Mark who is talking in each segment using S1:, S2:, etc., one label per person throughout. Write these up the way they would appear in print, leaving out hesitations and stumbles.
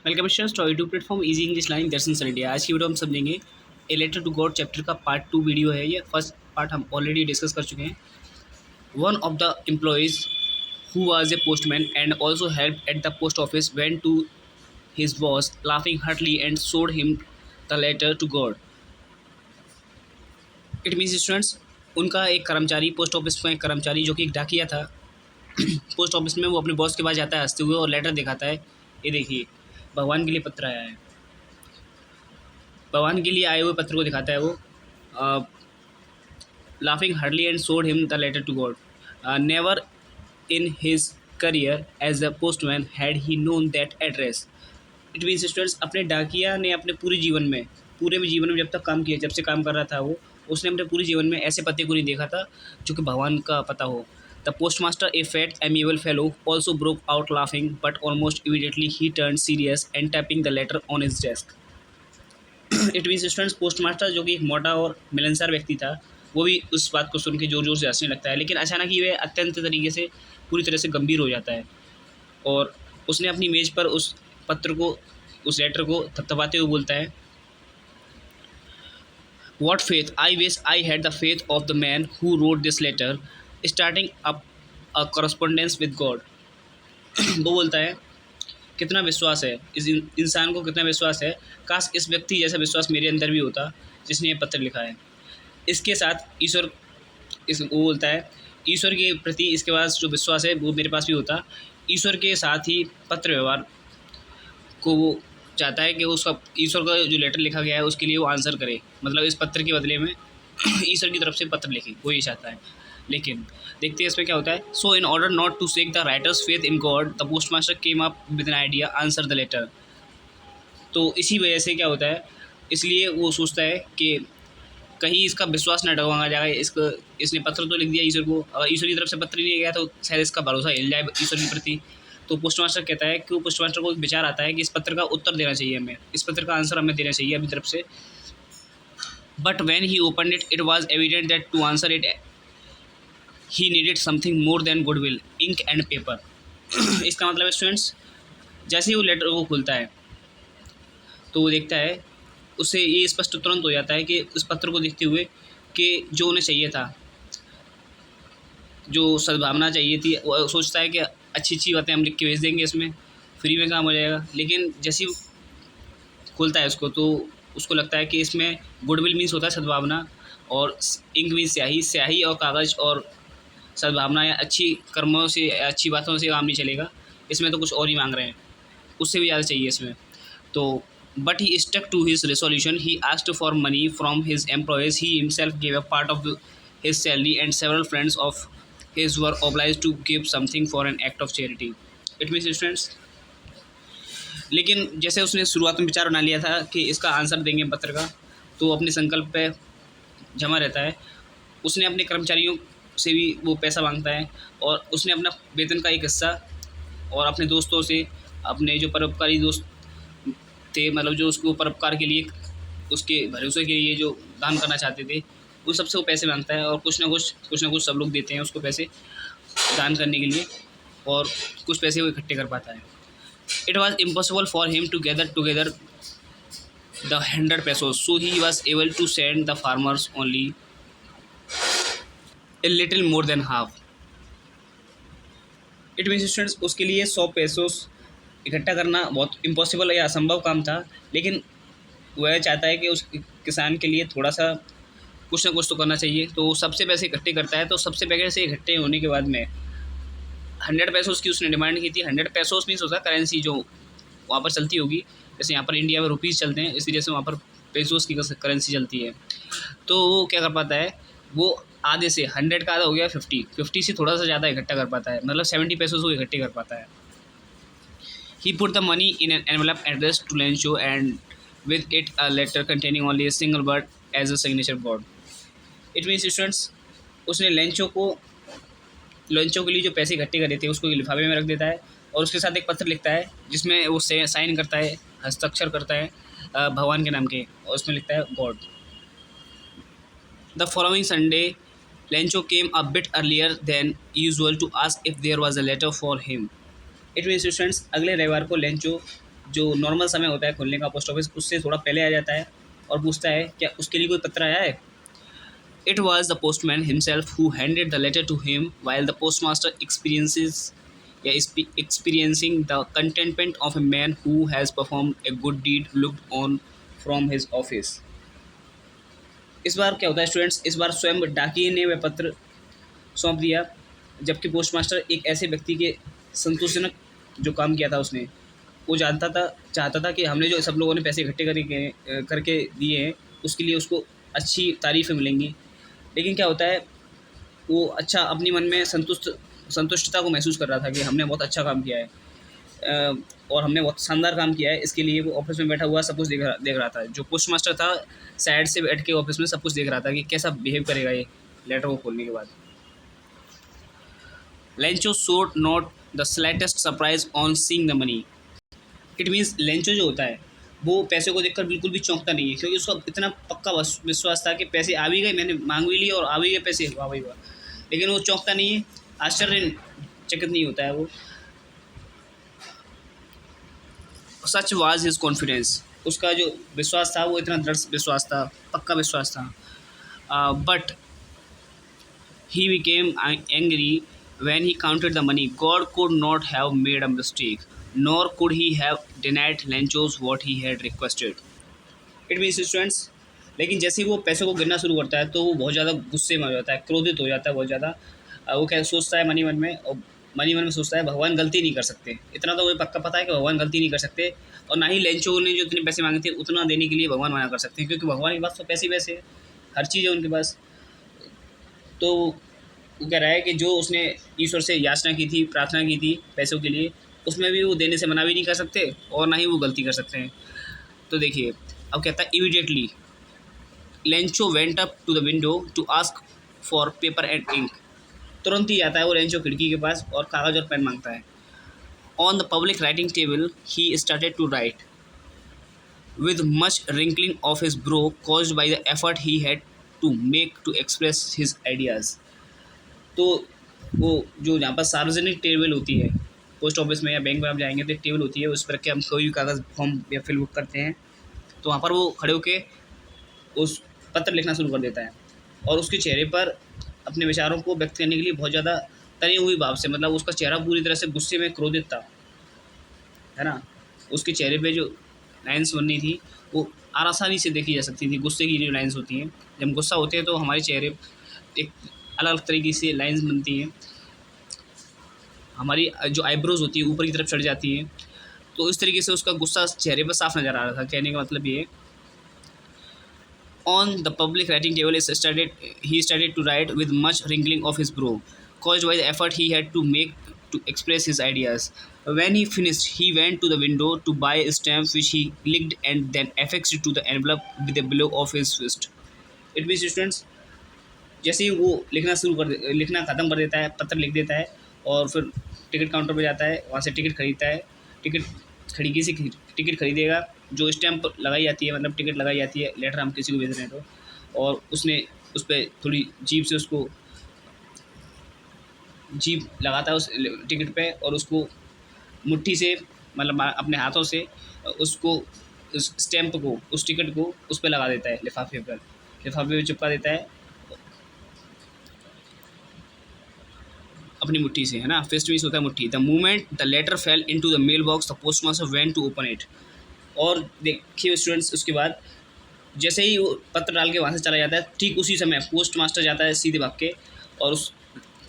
S1: Welcome students to YouTube platform easy English learning Darshan sir India. आज की video हम समझेंगे a letter to God chapter का part 2 video है। ये फर्स्ट पार्ट हम ऑलरेडी डिस्कस कर चुके हैं। One of the employees who was a postman and also help at the post office went to his boss laughing heartily and showed him the letter to God. It means students, उनका एक कर्मचारी, post office में एक कर्मचारी जो कि एक डाकिया था पोस्ट ऑफिस में, वो अपने बॉस के पास जाता है हंसते हुए और लेटर दिखाता है। ये देखिए, भगवान के लिए पत्र आया है। भगवान के लिए आए हुए पत्र को दिखाता है वो। Laughing hardly and showed him the letter to God. Never in his career as a postman had he known that address. It means students, अपने डाकिया ने अपने पूरे जीवन में जब तक काम किया, जब से काम कर रहा था वो, उसने अपने पूरे जीवन में ऐसे पते को नहीं देखा था जो कि भगवान का पता हो। The postmaster, A fat amiable fellow, also broke out laughing but almost immediately he turn serious and tapping the later on his desk. It means students, postmaster जो कि एक मोटा और मिलनसार व्यक्ति था, वो भी उस बात को सुन के जोर जोर से हंसने लगता है। लेकिन अचानक ही वह अत्यंत तरीके से पूरी तरह से गंभीर हो जाता है और उसने अपनी मेज़ पर उस पत्र को, उस लेटर को थपथपाते हुए बोलता है, what faith, I wish I had the faith of the man who wrote this letter starting up a correspondence with God. वो बोलता है, कितना विश्वास है इस इंसान को, कितना विश्वास है, काश इस व्यक्ति जैसा विश्वास मेरे अंदर भी होता जिसने ये पत्र लिखा है। इसके साथ ईश्वर, वो बोलता है, ईश्वर के प्रति इसके पास जो विश्वास है वो मेरे पास भी होता। ईश्वर के साथ ही पत्र व्यवहार को वो चाहता है कि उसका, ईश्वर का जो लेटर लिखा गया है उसके लिए वो आंसर करे, मतलब इस पत्र के बदले में ईश्वर की तरफ से पत्र लिखे, वो ये चाहता है। लेकिन देखते हैं इसमें क्या होता है। So in order not to shake the writer's faith in God the postmaster came up with an idea, answer the letter. तो इसी वजह से क्या होता है, इसलिए वो सोचता है कि कहीं इसका विश्वास न डगमगा जाए। इसको, इसने पत्र तो लिख दिया ईश्वर को, अगर ईश्वर की तरफ से पत्र नहीं गया तो शायद इसका भरोसा हिल जाए ईश्वर के प्रति। तो पोस्टमास्टर कहता है कि, पोस्टमास्टर को विचार आता है कि इस पत्र का उत्तर देना चाहिए हमें, इस पत्र का आंसर हमें देना चाहिए अपनी तरफ से। But when he open it, it was evident that to answer it he needed something more than goodwill, ink and paper. इसका मतलब है स्टूडेंट्स, जैसे ही वो लेटर को खुलता है तो वो देखता है, उससे ये स्पष्ट तुरंत हो जाता है कि उस पत्र को देखते हुए कि जो उन्हें चाहिए था, जो सद्भावना चाहिए थी, वो सोचता है कि अच्छी अच्छी बातें हम लिख के भेज देंगे, इसमें फ्री में काम हो जाएगा। लेकिन जैसे ही खुलता है उसको, तो उसको लगता है कि इसमें गुडविल मीन्स होता है सद्भावना, और इंक मीन्स स्याही, स्याही और कागज़ और सद्भावना या अच्छी कर्मों से, अच्छी बातों से काम नहीं चलेगा, इसमें तो कुछ और ही मांग रहे हैं, उससे भी ज़्यादा चाहिए इसमें। तो but he stuck to his resolution, he asked for money from his employees, he himself gave a part of his salary and several friends of his were obliged to give something for an act of charity. It means students, लेकिन जैसे उसने शुरुआत में विचार बना लिया था कि इसका आंसर देंगे पत्र का, तो अपने संकल्प पे जमा रहता है। उसने अपने कर्मचारियों से भी वो पैसा मांगता है और उसने अपना वेतन का एक हिस्सा और अपने दोस्तों से, अपने जो परोपकारी दोस्त थे, मतलब जो उसको परोपकार के लिए, उसके भरोसे के लिए जो दान करना चाहते थे, उन सबसे वो पैसे मांगता है और कुछ ना कुछ सब लोग देते हैं उसको पैसे दान करने के लिए, और कुछ पैसे वो इकट्ठे कर पाता है। It was impossible for him to gather together the 100 pesos, so he was able to send the farmers only a little more than half. It means students, उसके लिए 100 pesos इकट्ठा करना बहुत इम्पॉसिबल या असंभव काम था, लेकिन वह चाहता है कि उस किसान के लिए थोड़ा सा कुछ ना कुछ तो करना चाहिए। तो सबसे पैसे इकट्ठे करता है। तो सबसे पैसे इकट्ठे होने के बाद में 100 pesos की उसने डिमांड की थी। 100 pesos मीन्स होता है करेंसी जो वहाँ पर चलती होगी, जैसे यहाँ पर इंडिया में रुपीज़ चलते हैं, इसी वजह से वहाँ पर पेसोस की करेंसी चलती है। तो वो क्या कर पाता है, वो आधे से 100 का आधा हो गया 50 से थोड़ा सा ज़्यादा इकट्ठा कर पाता है, मतलब 70 pesos वो इकट्ठे कर पाता है। He put the money in an envelope addressed to Lencho and with it a letter containing only a single word as a signature board. It means students, उसने लेंचो के लिए जो पैसे इकट्ठे करे थे उसको लिफाफे में रख देता है और उसके साथ एक पत्र लिखता है जिसमें वो साइन करता है, हस्ताक्षर करता है भगवान के नाम के, और उसमें लिखता है God. The following Sunday Lencho came a bit earlier than usual to ask if there was a letter for him. It means students, अगले रविवार को लेंचो जो नॉर्मल समय होता है खुलने का पोस्ट ऑफिस, उससे थोड़ा पहले आ जाता है और पूछता है क्या उसके लिए कोई पत्र आया है। It was the postman himself who handed the letter to him, while the postmaster experiencing the contentment of a man who has performed a good deed looked on from his office. इस बार क्या होता है students, इस बार स्वयं डाकिये ने वह पत्र सौंप दिया, जबकि पोस्टमास्टर एक ऐसे व्यक्ति के संतोषजनक जो काम किया था उसने, वो चाहता था कि हमने जो सब लोगों ने पैसे इकट्ठे करके दिए हैं उसके लिए उसको अच्छी तारीफ़ें मिलेंगी। लेकिन क्या होता है, वो अच्छा अपनी मन में संतुष्टता को महसूस कर रहा था कि हमने बहुत अच्छा काम किया है, और हमने बहुत शानदार काम किया है। इसके लिए वो ऑफिस में बैठा हुआ सब कुछ देख रहा था। जो पोस्ट मास्टर था साइड से बैठ के ऑफिस में सब कुछ देख रहा था कि कैसा बिहेव करेगा ये लेटर को खोलने के बाद। Lencho showed not the slightest surprise on seeing the money. It means Lencho जो होता है वो पैसे को देखकर बिल्कुल भी चौंकता नहीं है, क्योंकि उसका इतना पक्का विश्वास था कि पैसे आ भी गए, मैंने मांग भी लिए और आ भी गए पैसे, वाह भाई वाह। लेकिन वो चौंकता नहीं है, आश्चर्यचकित नहीं होता है वो। सच वाज हिज कॉन्फिडेंस, उसका जो विश्वास था वो इतना दृढ़ विश्वास था, पक्का विश्वास था। But he became angry when he counted the money. God could not have made a mistake, nor could he have denied Lenchos what he had requested. It means students, लेकिन जैसे ही वो पैसों को गिनना शुरू करता है तो वो बहुत ज़्यादा गुस्से में हो जाता है, क्रोधित हो जाता है बहुत ज़्यादा। वो क्या सोचता है मनी मन में, और मनी मन में सोचता है भगवान गलती नहीं कर सकते। इतना तो वही पक्का पता है कि भगवान गलती नहीं कर सकते, और ना ही लेंचो ने जो इतने पैसे मांगे थे उतना देने के लिए भगवान मना कर सकते हैं, क्योंकि भगवान के पास तो पैसे पैसे है, हर चीज़ है उनके पास। तो वो कह रहा है कि जो उसने ईश्वर से याचना की थी, प्रार्थना की थी पैसों के लिए, उसमें भी वो देने से मना भी नहीं कर सकते और ना ही वो गलती कर सकते हैं। तो देखिए अब कहता है immediately Lencho went up to the window to ask for paper and ink. तुरंत ही आता है वो लेंचो खिड़की के पास और कागज़ और पेन मांगता है। On the public writing table he started to write with much wrinkling of his brow caused by the effort he had to make to express his ideas. तो वो जो जहाँ पर सार्वजनिक टेबल होती है पोस्ट ऑफिस में या बैंक में आप जाएंगे तो एक टेबल होती है, उस पर के हम कोई भी कागज़ फॉर्म या फिल बुक करते हैं, तो वहाँ पर वो खड़े होके उस पत्र लिखना शुरू कर देता है, और उसके चेहरे पर अपने विचारों को व्यक्त करने के लिए बहुत ज़्यादा तनी हुई भाव से, मतलब उसका चेहरा पूरी तरह से गुस्से में क्रोधित था, है ना। उसके चेहरे पे जो लाइन्स बननी थी वो आसानी से देखी जा सकती थी। गुस्से की जो लाइन्स होती हैं, जब गुस्सा होते हैं तो हमारे चेहरे एक अलग तरीके से लाइन्स बनती हैं, हमारी जो आईब्रोज होती है ऊपर की तरफ चढ़ जाती हैं, तो इस तरीके से उसका गुस्सा चेहरे पर साफ नज़र आ रहा था। कहने का मतलब ये, on the public writing table he started to write with much wrinkling of his brow caused by the effort he had to make to express his ideas. When he finished, he went to the window to buy a stamp which he licked and then affixed it to the envelope with a blow of his fist. It means students, जैसे ही वो लिखना ख़त्म कर देता है, पत्र लिख देता है और फिर टिकट काउंटर पे जाता है, वहाँ से टिकट खरीदता है। खिड़की से टिकट खरीदेगा, जो स्टैम्प लगाई जाती है, मतलब टिकट लगाई जाती है, लेटर हम किसी को भेज रहे हैं तो, और उसने उस पर थोड़ी जीभ से उसको जीभ लगाता है उस टिकट पे, और उसको मुट्ठी से मतलब अपने हाथों से उसको उस स्टैम्प को, उस टिकट को उस पर लगा देता है, लिफाफे पे चिपका देता है अपनी मुट्ठी से, है ना। फिस्ट मीन्स होता है मुट्ठी। The moment the letter fell into the mail box the postmaster went to open it. और देखिए स्टूडेंट्स, उसके बाद जैसे ही वो पत्र डाल के वहाँ से चला जाता है, ठीक उसी समय पोस्ट मास्टर जाता है सीधे भाग के, और उस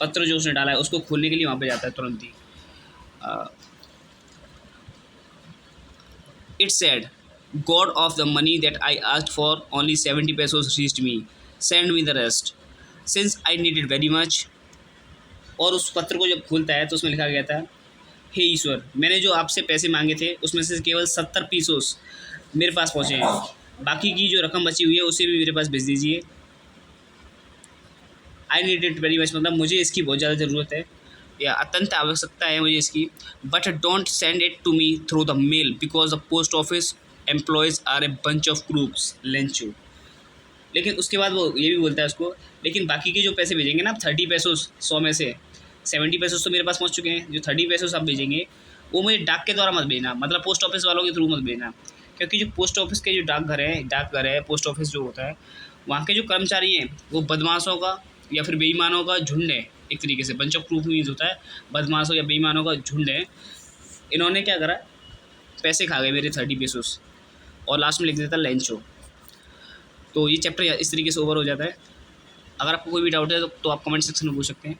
S1: पत्र जो उसने डाला है उसको खोलने के लिए वहाँ पे जाता है तुरंत ही। It said, God of the money that I asked for only 70 pesos reached me, send me the rest since I need it very much. और उस पत्र को जब खोलता है तो उसमें लिखा गया था, हे ईश्वर, मैंने जो आपसे पैसे मांगे थे उसमें से केवल 70 पीसोस मेरे पास पहुँचे हैं, बाकी की जो रकम बची हुई है उसे भी मेरे पास भेज दीजिए। आई नीड इट वेरी मच, मतलब मुझे इसकी बहुत ज़्यादा ज़रूरत है या अत्यंत आवश्यकता है मुझे इसकी। But don't send it to me through the mail because the post office employees are a bunch of crooks Lencho. लेकिन उसके बाद वो ये भी बोलता है उसको, लेकिन बाकी के जो पैसे भेजेंगे ना आप 30 pesos 100 में से 70 pesos तो मेरे पास पहुंच चुके हैं, जो 30 pesos आप भेजेंगे वो मुझे डाक के द्वारा मत भेजना, मतलब पोस्ट ऑफिस वालों के थ्रू मत भेजना, क्योंकि जो पोस्ट ऑफिस के जो डाकघर है, पोस्ट ऑफिस जो होता है, वहाँ के जो कर्मचारी हैं वो बदमाशों का या फिर बेईमानों का झुंड है। एक तरीके से बंच ऑफ ट्रूथ मीन्स होता है बदमाशों या बेईमानों का झुंड है। इन्होंने क्या करा, पैसे खा गए मेरे 30 पेसोस, और लास्ट में लिख देता लेंचो। तो ये चैप्टर इस तरीके से ओवर हो जाता है। अगर आपको कोई भी डाउट है तो आप कमेंट सेक्शन में पूछ सकते हैं।